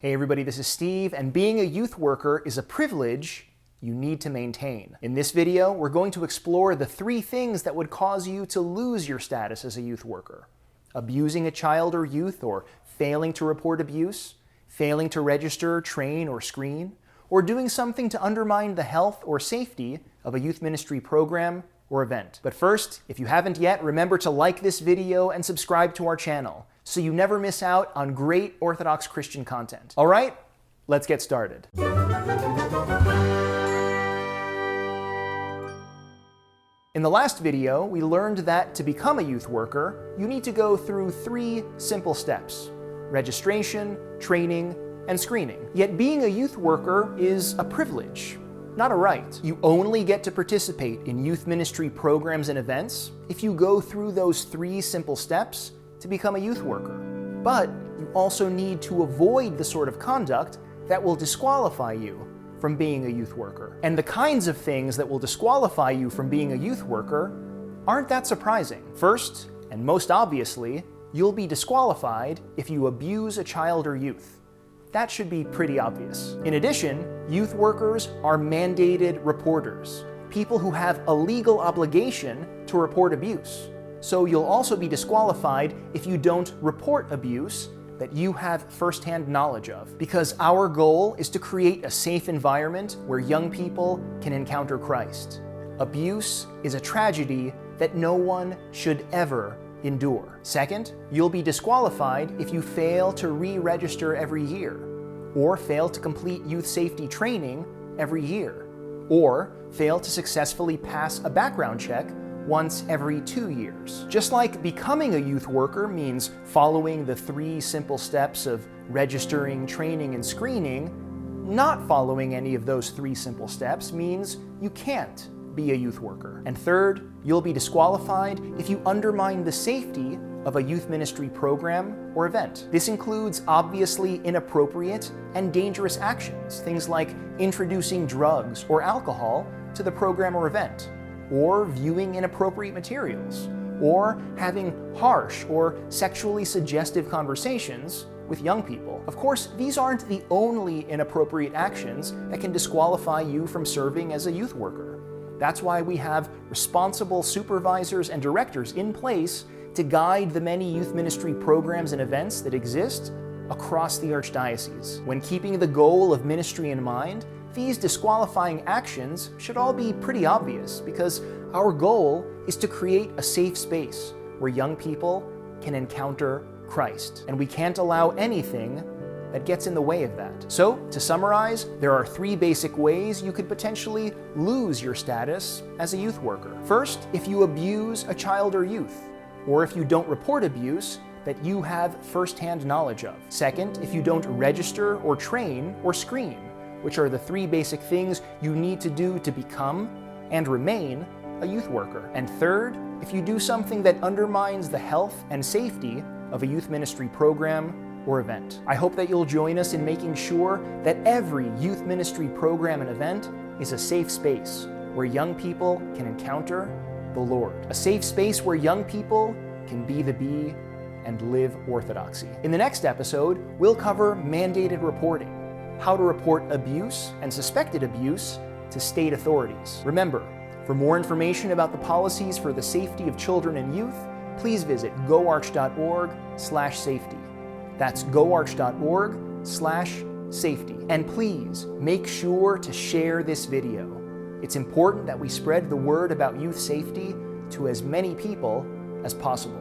Hey everybody, this is Steve, and being a youth worker is a privilege you need to maintain. In this video, we're going to explore the 3 things that would cause you to lose your status as a youth worker: abusing a child or youth, or failing to report abuse, failing to register, train, or screen, or doing something to undermine the health or safety of a youth ministry program or event. But first, if you haven't yet, remember to like this video and subscribe to our channel, so you never miss out on great Orthodox Christian content. All right, let's get started. In the last video, we learned that to become a youth worker, you need to go through 3 simple steps: registration, training, and screening. Yet being a youth worker is a privilege, not a right. You only get to participate in youth ministry programs and events if you go through those 3 simple steps to become a youth worker. But you also need to avoid the sort of conduct that will disqualify you from being a youth worker. And the kinds of things that will disqualify you from being a youth worker aren't that surprising. First, and most obviously, you'll be disqualified if you abuse a child or youth. That should be pretty obvious. In addition, youth workers are mandated reporters, people who have a legal obligation to report abuse. So you'll also be disqualified if you don't report abuse that you have firsthand knowledge of, because our goal is to create a safe environment where young people can encounter Christ. Abuse is a tragedy that no one should ever endure. Second, you'll be disqualified if you fail to re-register every year, or fail to complete youth safety training every year, or fail to successfully pass a background check once every 2 years. Just like becoming a youth worker means following the 3 simple steps of registering, training, and screening, not following any of those 3 simple steps means you can't be a youth worker. And third, you'll be disqualified if you undermine the safety of a youth ministry program or event. This includes obviously inappropriate and dangerous actions, things like introducing drugs or alcohol to the program or event, or viewing inappropriate materials, or having harsh or sexually suggestive conversations with young people. Of course, these aren't the only inappropriate actions that can disqualify you from serving as a youth worker. That's why we have responsible supervisors and directors in place to guide the many youth ministry programs and events that exist across the Archdiocese. When keeping the goal of ministry in mind, these disqualifying actions should all be pretty obvious, because our goal is to create a safe space where young people can encounter Christ, and we can't allow anything that gets in the way of that. So, to summarize, there are 3 basic ways you could potentially lose your status as a youth worker. First, if you abuse a child or youth, or if you don't report abuse that you have firsthand knowledge of. Second, if you don't register or train or screen, which are the 3 basic things you need to do to become and remain a youth worker. And third, if you do something that undermines the health and safety of a youth ministry program or event. I hope that you'll join us in making sure that every youth ministry program and event is a safe space where young people can encounter the Lord. A safe space where young people can be the bee and live orthodoxy. In the next episode, we'll cover mandated reporting, how to report abuse and suspected abuse to state authorities. Remember, for more information about the policies for the safety of children and youth, please visit goarch.org/safety. That's goarch.org/safety. And please make sure to share this video. It's important that we spread the word about youth safety to as many people as possible.